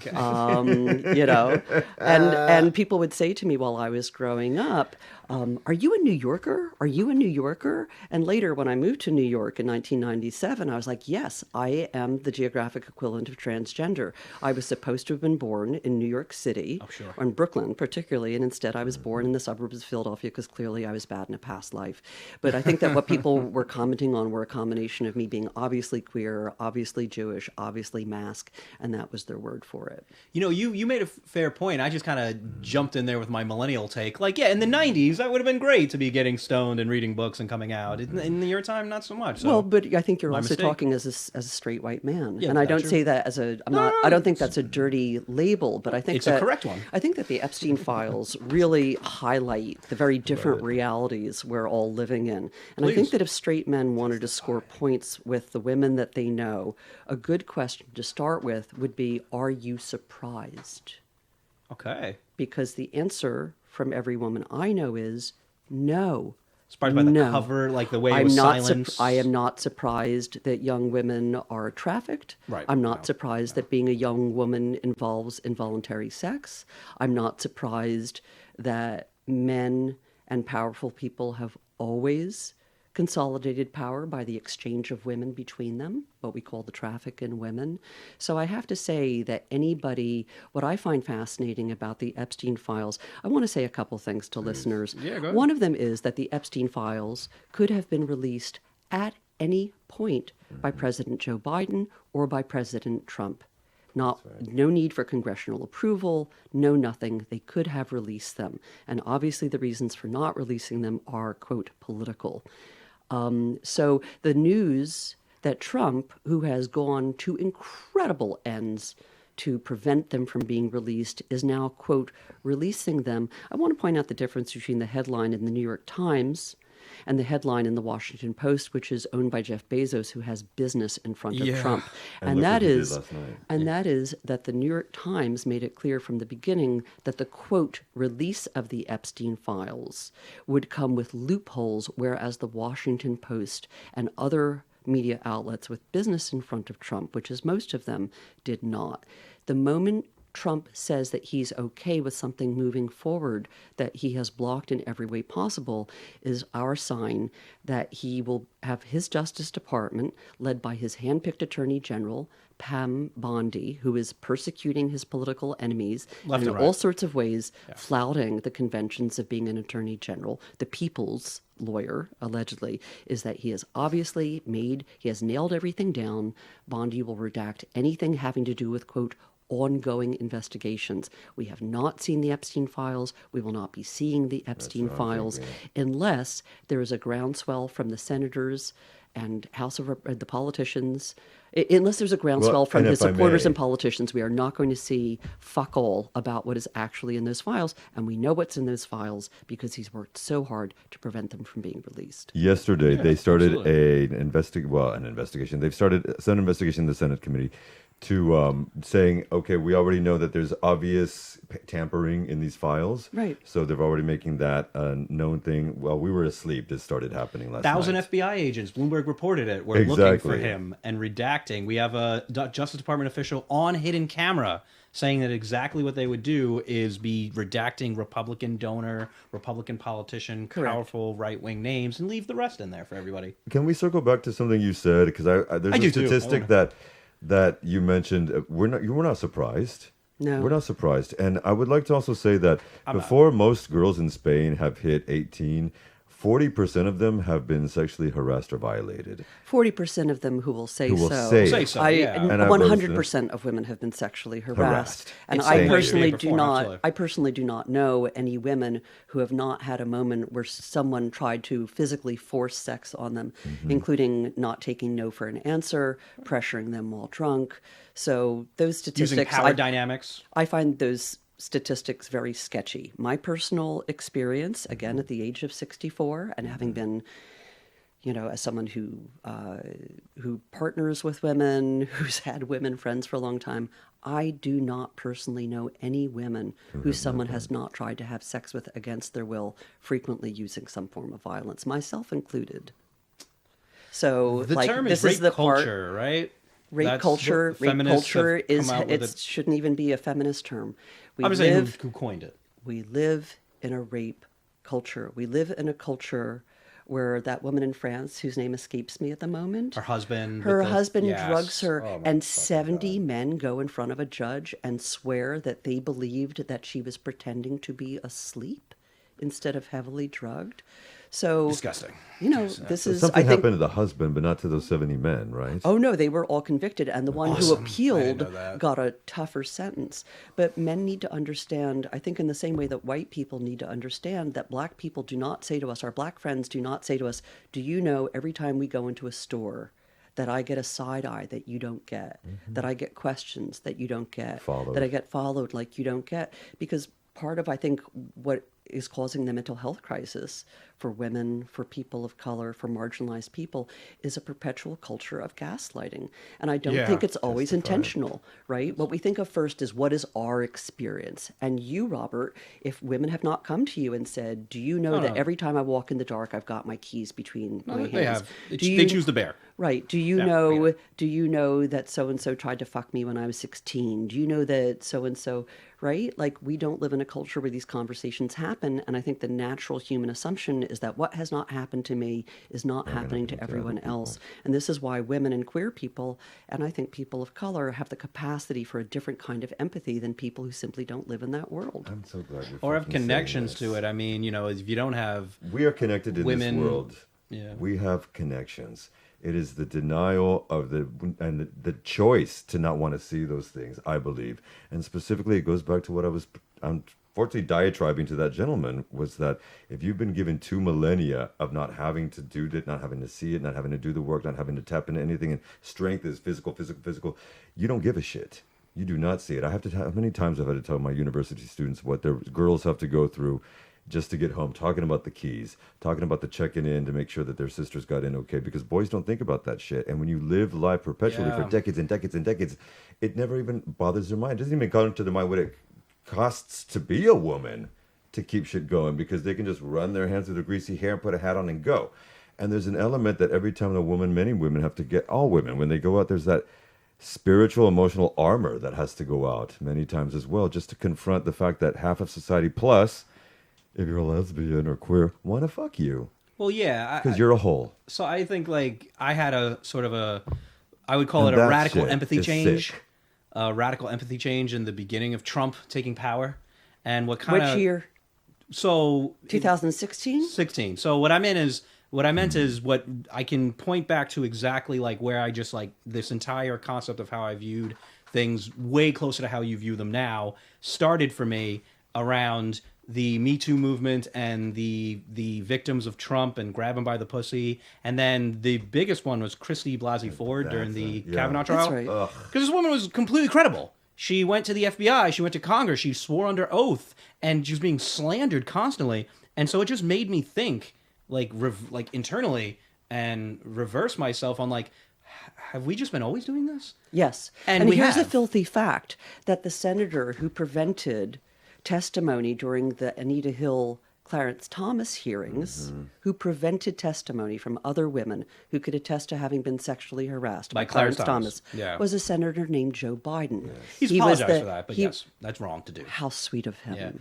You know, and people would say to me while I was growing up, "Are you a New Yorker? Are you a New Yorker?" And later, when I moved to New York in 1997, I was like, "Yes, I am the geographic equivalent of transgender. I was supposed to have been born in New York City, or in Brooklyn particularly, and instead I was born in the suburbs of Philadelphia because clearly I was bad in a past life." But I think that what people were commenting on were a combination of me being obviously queer, obviously Jewish, obviously mask, and that was their word for it. You know, you made a fair point. I just kind of jumped in there with my millennial take. Like, yeah, in the 90s, that would have been great to be getting stoned and reading books and coming out. In your time, not so much. So. Well, but I think you're My also mistake. talking as a straight white man, Yeah, and I don't true. say that as I don't think that's a dirty label, but I think It's a correct one. I think that the Epstein files really highlight the very different realities we're all living in, and I think Please. that if straight men wanted to score points with the women that they know, a good question to start with would be, "Are you surprised?" Okay. Because the answer from every woman I know is no. Surprised by the No. cover, like the way it was silenced. I am not surprised that young women are trafficked. Right. I'm not surprised that being a young woman involves involuntary sex. I'm not surprised that men and powerful people have always consolidated power by the exchange of women between them, what we call the traffic in women. So I have to say that what I find fascinating about the Epstein files, I want to say a couple things to listeners. Yeah, go ahead. One of them is that the Epstein files could have been released at any point by President Joe Biden or by President Trump. No need for congressional approval, no nothing. They could have released them. And obviously the reasons for not releasing them are, quote, political. So the news that Trump, who has gone to incredible ends to prevent them from being released, is now, quote, releasing them. I want to point out the difference between the headline in the New York Times and the headline in the Washington Post, which is owned by Jeff Bezos, who has business in front of Trump. And And look what that he did is, last night. and that is that the New York Times made it clear from the beginning that the, quote, release of the Epstein files would come with loopholes, whereas the Washington Post and other media outlets with business in front of Trump, which is most of them, did not. The moment Trump says that he's okay with something moving forward that he has blocked in every way possible is our sign that he will have his Justice Department, led by his handpicked Attorney General, Pam Bondi, who is persecuting his political enemies Left and and in all right. sorts of ways, flouting the conventions of being an Attorney General, the people's lawyer, allegedly, is that he has nailed everything down. Bondi will redact anything having to do with, quote, ongoing investigations. We have not seen the Epstein files. We will not be seeing the Epstein files unless there is a groundswell from the senators and the politicians. Unless there's a groundswell from and his if I supporters may- and politicians, we are not going to see fuck all about what is actually in those files. And we know what's in those files because he's worked so hard to prevent them from being released. Yesterday, they started absolutely. an investigation. They've started some investigation in the Senate committee to saying, okay, we already know that there's obvious tampering in these files. Right. So they're already making that a known thing. Well, we were asleep. This started happening last 1,000 night. FBI agents, Bloomberg reported it, were looking for Exactly. him and redacting. We have a Justice Department official on hidden camera saying that exactly what they would do is be redacting Republican donor, Republican politician, Correct. powerful right-wing names, and leave the rest in there for everybody. Can we circle back to something you said? Because there's I a do too. statistic that you mentioned. You were not surprised. No. We're not surprised. And I would like to also say that before most girls in Spain have hit 18, 40% of them have been sexually harassed or violated. 40% of them who will say Who will so. say Say so, I, yeah. And I 100% of women have been sexually harassed. And It's I the way personally it was do before, not absolutely. I personally do not know any women who have not had a moment where someone tried to physically force sex on them, including not taking no for an answer, pressuring them while drunk. So those Using statistics power dynamics. I find those statistics very sketchy. My personal experience, again, at the age of 64, and having been, as someone who partners with women, who's had women friends for a long time, I do not personally know any women who someone has not tried to have sex with against their will, frequently using some form of violence, myself included. So, The term this is is rape the part. culture, right? Rape That's culture. what Rape feminists culture have come is. out with It shouldn't even be a feminist term. I'm just saying who coined it. We live in a rape culture. We live in a culture where that woman in France, whose name escapes me at the moment, Her husband. her with the- husband yes. drugs her, Oh my and fucking 70 God. men go in front of a judge and swear that they believed that she was pretending to be asleep instead of heavily drugged. So Disgusting. this is, Something I think, happened to the husband, but not to those 70 men, right? oh no, they were all convicted, and the one who Awesome. I didn't appealed know that. got a tougher sentence. But men need to understand, I think in the same way that white people need to understand, that black people do not say to us, our black friends do not say to us, do you know every time we go into a store that I get a side eye that you don't get, that I get questions that you don't get, Followed. that I get followed like you don't get? Because part of, I think, what is causing the mental health crisis for women, for people of color, for marginalized people, is a perpetual culture of gaslighting. And I don't Yeah, think it's always justified. intentional, right? What we think of first is, what is our experience? And you, Robert, if women have not come to you and said, do you know that every time I walk in the dark, I've got my keys between my hands? They have. Do They choose the bear. Right. Do you Yeah, know? yeah. Do you know that so and so tried to fuck me when I was 16? Do you know that so and so? Right. Like, we don't live in a culture where these conversations happen, and I think the natural human assumption is that what has not happened to me is not happening to everyone else, and this is why women and queer people, and I think people of color, have the capacity for a different kind of empathy than people who simply don't live in that world. I'm so glad you're Or have fucking saying connections this. to it. I mean, if you don't have We are connected in women- this world. Yeah. We have connections. It is the denial of the choice to not want to see those things, I believe. And specifically, it goes back to what I was unfortunately diatribing to that gentleman, was that if you've been given 2 millennia of not having to do it, not having to see it, not having to do the work, not having to tap into anything, and strength is physical, you don't give a shit. You do not see it. How many times I've had to tell my university students what their girls have to go through just to get home, talking about the keys, talking about the checking in to make sure that their sisters got in okay, because boys don't think about that shit. And when you live life perpetually for Yeah. decades and decades and decades, it never even bothers their mind. It doesn't even come to their mind what it costs to be a woman to keep shit going, because they can just run their hands through their greasy hair and put a hat on and go. And there's an element that every time many women have to get, all women, when they go out, there's that spiritual, emotional armor that has to go out many times as well, just to confront the fact that half of society, plus, if you're a lesbian or queer, want to fuck you well, yeah, because you're a hole. So I think I had a sort of I would call And it a that radical shit empathy is change. sick. A radical empathy change in the beginning of Trump taking power, and what kind of Which year? So 2016? 16. So what I meant is what I can point back to exactly like where I just like this entire concept of how I viewed things way closer to how you view them now started for me around the Me Too movement and the victims of Trump and grab him by the pussy. And then the biggest one was Christy Blasey Ford during the yeah. Kavanaugh trial. That's right. Because this woman was completely credible. She went to the FBI, she went to Congress, she swore under oath, and she was being slandered constantly. And so it just made me think, like internally, and reverse myself on like, have we just been always doing this? Yes. And And we here's the have. filthy fact that the senator who prevented testimony during the Anita Hill Clarence Thomas hearings, who prevented testimony from other women who could attest to having been sexually harassed By Clarence Thomas. Yeah. was a senator named Joe Biden. He's He was apologized the- for that, but he- yes, that's wrong to do. How sweet of him. Yeah.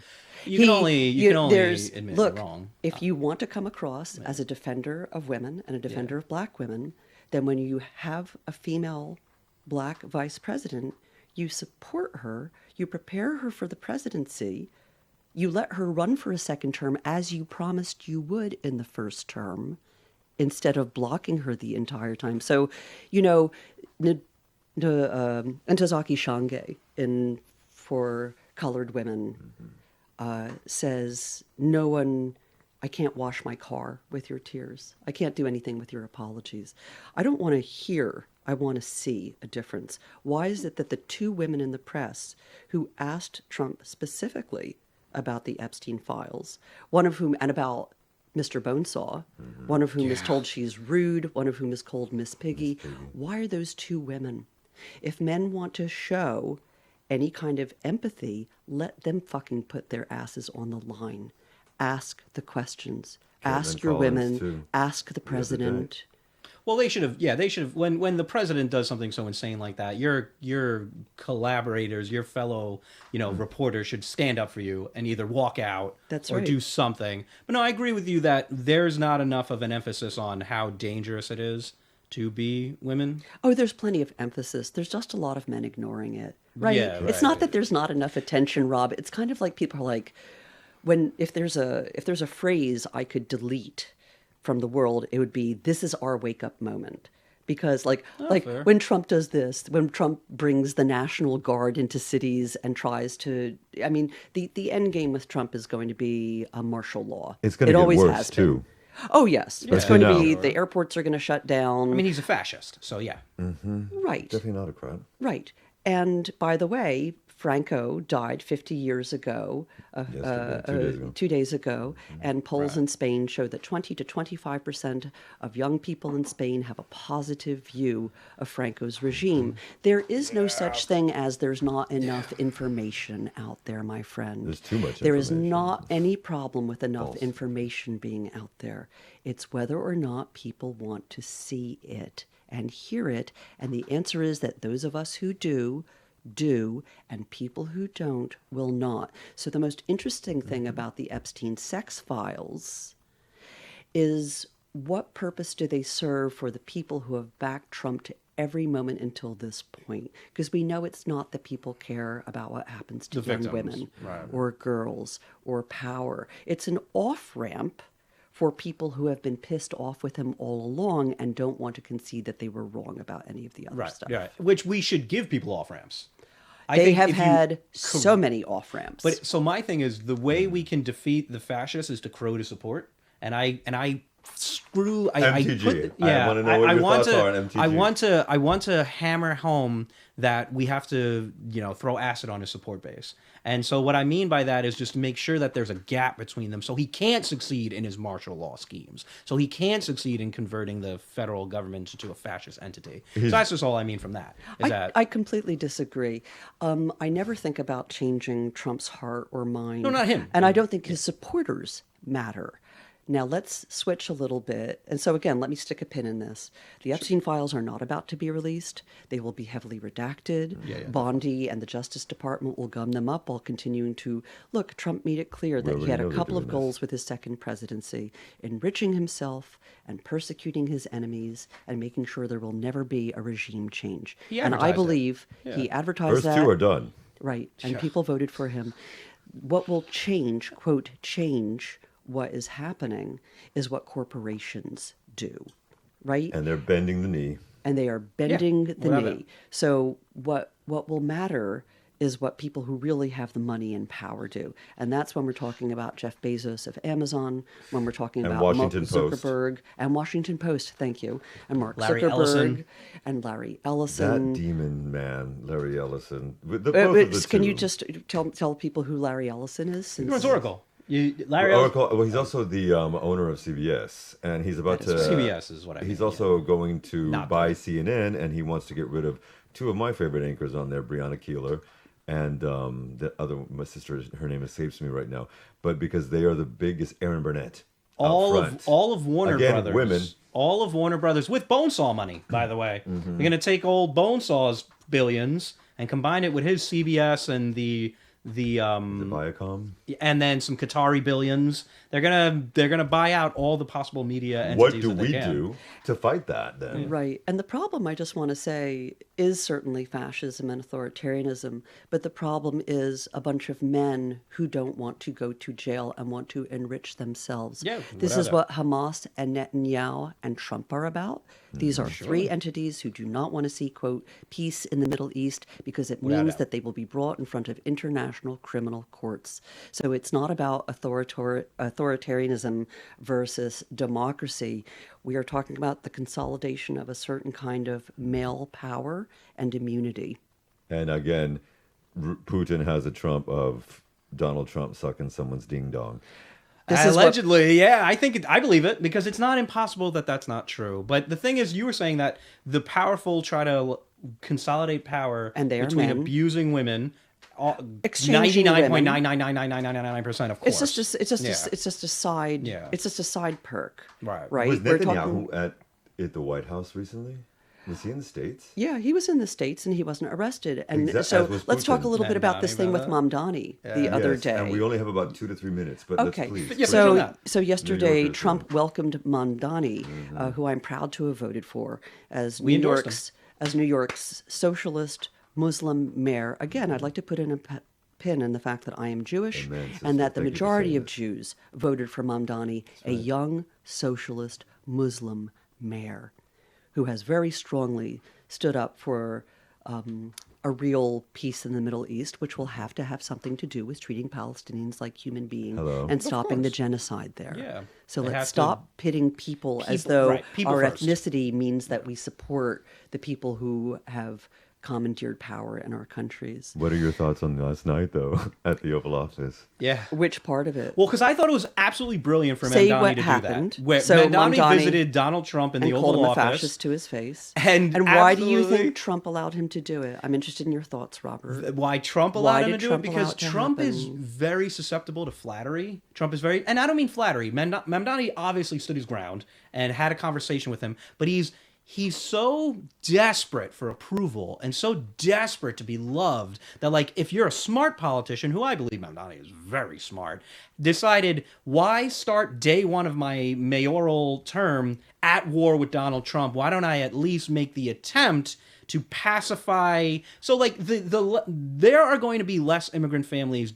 You can only there's- admit look, you're wrong. if you want to come across as a defender of women and a defender of black women, then when you have a female black vice president, you support her, you prepare her for the presidency, you let her run for a second term as you promised you would in the first term, instead of blocking her the entire time. So, Ntozake Shange in For Colored Women says, I can't wash my car with your tears. I can't do anything with your apologies. I don't want to hear I want to see a difference. Why is it that the two women in the press who asked Trump specifically about the Epstein files, one of whom, and about Mr. Bonesaw, one of whom is told she's rude, one of whom is called Miss Piggy. Why are those two women? If men want to show any kind of empathy, let them fucking put their asses on the line. Ask the questions. Ask your women. Ask the president. Well, they should have. Yeah, they should have. When the president does something so insane like that, your collaborators, your fellow reporters should stand up for you and either walk out or do something. But no, I agree with you that there's not enough of an emphasis on how dangerous it is to be women. Oh, there's plenty of emphasis. There's just a lot of men ignoring it, right? Yeah, right. It's not that there's not enough attention, Rob. It's kind of like people are like, if there's a phrase I could delete from the world, it would be, "This is our wake up moment." Because fair. when Trump does this, when Trump brings the National Guard into cities and tries to, I mean, the end game with Trump is going to be a martial law. It's going to get always worse has been. too. Oh yes, it's Especially going to be now. the airports are going to shut down. I mean, he's a fascist, so yeah. Right. Definitely an autocrat. Right. And by the way, Franco died 50 years ago, Yesterday, 2 days ago, and polls in Spain show that 20 to 25% of young people in Spain have a positive view of Franco's regime. There is no such thing as there's not enough information out there, my friend. There's too much There is information. not any problem with enough information being out there. It's whether or not people want to see it and hear it. And the answer is that those of us who do, and people who don't will not. So the most interesting thing about the Epstein sex files is, what purpose do they serve for the people who have backed Trump to every moment until this point? Because we know it's not that people care about what happens to The young victims, women right. or girls or power. It's an off-ramp for people who have been pissed off with him all along and don't want to concede that they were wrong about any of the other Right, stuff. yeah. Which we should give people off ramps. They have had so many off ramps. But so my thing is, the way we can defeat the fascists is to crow to support, and I screw. MTG. Yeah, I want to know what your thoughts are on MTG. I want to hammer home that we have to throw acid on his support base. And so what I mean by that is just make sure that there's a gap between them, so he can't succeed in his martial law schemes, so he can't succeed in converting the federal government into a fascist entity. So that's just all I mean from that. I completely disagree. I never think about changing Trump's heart or mind. No, not him. And I don't think his supporters matter. Now let's switch a little bit. And so again, let me stick a pin in this. The Epstein files are not about to be released. They will be heavily redacted. Bondi and the Justice Department will gum them up while continuing to look. Trump made it clear that he had a couple of goals with his second presidency: enriching himself and persecuting his enemies and making sure there will never be a regime change. And I believe he advertised First that. two are done. Right. And people voted for him. What will change, quote, change what is happening is what corporations do, right? And they're bending the knee. And they are bending the knee. So what will matter is what people who really have the money and power do. And that's when we're talking about Jeff Bezos of Amazon, when we're talking about Mark Washington Post. Zuckerberg and Washington Post, thank you, and Mark Larry Zuckerberg Ellison. and Larry Ellison. That demon man, Larry Ellison. Both of the Can two. you just tell people who Larry Ellison is? It's Oracle. Larry Oracle. Well, he's also the owner of CBS, and he's about to. CBS is what I mean. He's also going to Not buy good. CNN, and he wants to get rid of two of my favorite anchors on there, Breonna Keeler, and the other. My sister, her name escapes me right now, but because they are the biggest, Aaron Burnett. all out front. of Warner Again, Brothers, women. all of Warner Brothers with Bonesaw money, by the way. They're going to take old Bonesaw's billions and combine it with his CBS and the Viacom. and then some Qatari billions. They're gonna buy out all the possible media entities. What do that they we can. do to fight that then? Right. And the problem, I just want to say, is certainly fascism and authoritarianism. But the problem is a bunch of men who don't want to go to jail and want to enrich themselves. Yeah, This without is doubt. what Hamas and Netanyahu and Trump are about. These are three entities who do not want to see, quote, peace in the Middle East because it Without means doubt. that they will be brought in front of international criminal courts. So it's not about authoritarianism authoritarianism versus democracy. We are talking about the consolidation of a certain kind of male power and immunity. And again, Putin has a trump of Donald Trump sucking someone's ding dong. Allegedly, yeah, I believe it because it's not impossible that that's not true. But the thing is, you were saying that the powerful try to consolidate power And they are between men. abusing women. Exchanging 99.99999%, of course. It's just a side. Yeah. It's just a side perk. Right. Right. Was We're Netanyahu talking. at the White House recently? Was he in the States? Yeah, he was in the States and he wasn't arrested. And As so was let's talk Putin. a little bit about this Mamdani thing with about Mamdani the other Yes, day. and we only have about 2 to 3 minutes, but Okay, let's please. Yeah, but do that. so yesterday Yorkers, Trump welcomed Mamdani, who I'm proud to have voted for as We New endorsed New York's socialist Muslim mayor. Again, I'd like to put in a pin in the fact that I am Jewish Amen, sister. and that the Thank you for majority saying of this. Jews voted for Mamdani, a young socialist Muslim mayor who has very strongly stood up for a real peace in the Middle East, which will have to have something to do with treating Palestinians like human beings Hello. and stopping the course. genocide there. Yeah. So They have let's to- stop pitting people as People- though right, people our first. ethnicity means that we support the people who have commandeered power in our countries. What are your thoughts on last night, though, at the Oval Office? Yeah. Which part of it? Well, because I thought it was absolutely brilliant for Say Mamdani what to happened. do that. Where So Mamdani Mamdani- visited Donald Trump in and the called Oval him a Office. fascist to his face. And why do you absolutely- think Trump allowed him to do it? I'm interested in your thoughts, Robert. Why Trump Why allowed him to did do Trump it? allow Because it to Trump is happen? very susceptible to flattery. Trump is very, and I don't mean flattery. Mamdani obviously stood his ground and had a conversation with him, but he's so desperate for approval and so desperate to be loved that, like, if you're a smart politician, who I believe Mamdani is very smart, decided, why start day one of my mayoral term at war with Donald Trump? Why don't I at least make the attempt to pacify? So, like, there are going to be less immigrant families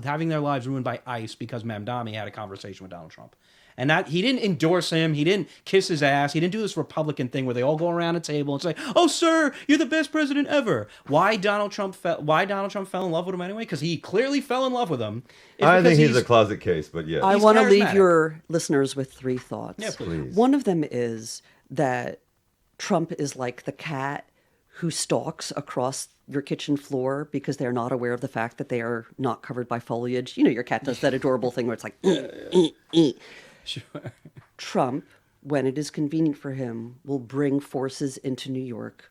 having their lives ruined by ICE because Mamdani had a conversation with Donald Trump. And that he didn't endorse him. He didn't kiss his ass. He didn't do this Republican thing where they all go around a table and say, "Oh, sir, you're the best president ever." Why Donald Trump fell in love with him anyway? Because he clearly fell in love with him. I think he's a closet case, but yes. I He's want to leave charismatic. your listeners with 3 thoughts. Yeah, please. One of them is that Trump is like the cat who stalks across your kitchen floor because they're not aware of the fact that they are not covered by foliage. You know, your cat does that adorable thing where it's like, Sure. Trump, when it is convenient for him, will bring forces into New York.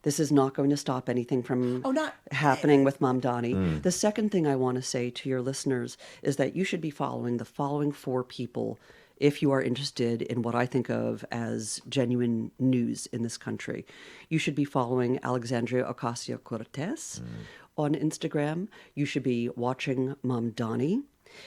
This is not going to stop anything from happening with Mamdani. The second thing I want to say to your listeners is that you should be following the following 4 people if you are interested in what I think of as genuine news in this country. You should be following Alexandria Ocasio-Cortez on Instagram. You should be watching Mamdani.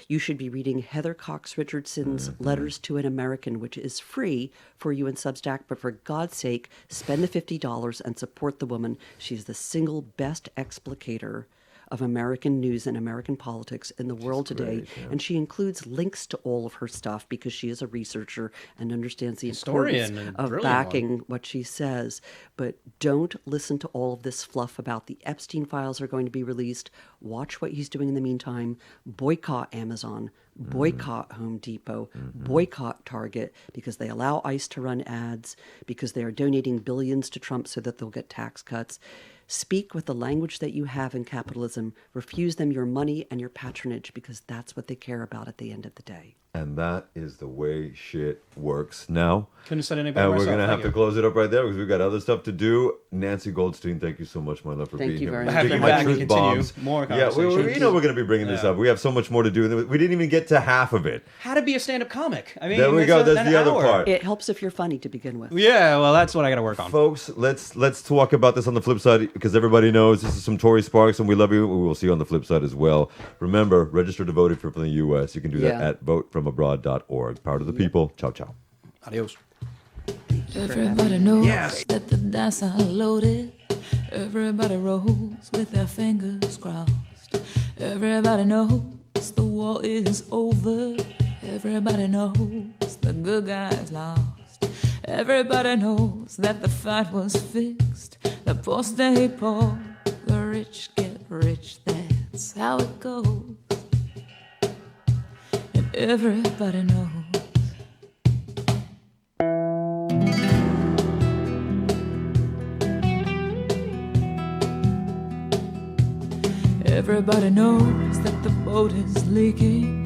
You should be reading Heather Cox Richardson's Letters to an American, which is free for you in Substack. But for God's sake, spend the $50 and support the woman. She's the single best explicator of American news and American politics in the world today. great, yeah. And she includes links to all of her stuff because she is a researcher and understands the Historian importance and of brilliant backing what she says. But don't listen to all of this fluff about the Epstein files are going to be released. Watch what he's doing in the meantime. Boycott Amazon. Boycott Home Depot. Boycott Target because they allow ICE to run ads, because they are donating billions to Trump so that they'll get tax cuts. Speak with the language that you have in capitalism. Refuse them your money and your patronage because that's what they care about at the end of the day. And that is the way shit works now. Couldn't have said any better And we're myself. going to have Thank to you. close it up right there because we've got other stuff to do. Nancy Goldstein, thank you so much, my love, for Thank being you here. very Have much. him Taking my back and truth continue bombs. more Yeah, conversations. we know we're going to be bringing this Yeah. up. We have so much more to do. We didn't even get to half of it. How to be a stand-up comic. I mean, There we go. that's That's an the other hour. part. It helps if you're funny to begin with. Yeah, well, that's what I got to work on. Folks, let's talk about this on the flip side because everybody knows this is some Tory Sparks and we love you. We will see you on the flip side as well. Remember, register to vote if you're from the U.S. You can do that Yeah. at votefromabroad.org. Power to the people. Ciao, ciao. Adios. Everybody knows Yes. that the dice are loaded. Everybody rolls with their fingers crossed. Everybody knows the war is over. Everybody knows the good guys lost. Everybody knows that the fight was fixed. The poor stay poor, the rich get rich. That's how it goes. And Everybody knows. Everybody knows that the boat is leaking.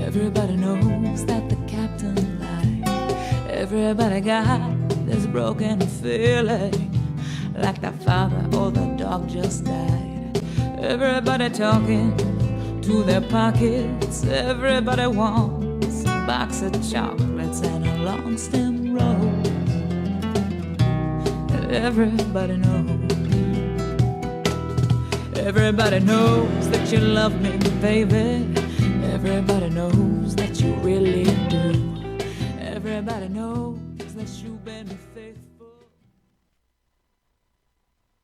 Everybody knows that the captain lied. Everybody got this broken feeling, like the father or the dog just died. Everybody talking to their pockets. Everybody wants a box of chocolates and a long stem rose. Everybody knows. Everybody knows that you love me, baby. Everybody knows that you really do. Everybody knows that you've been faithful.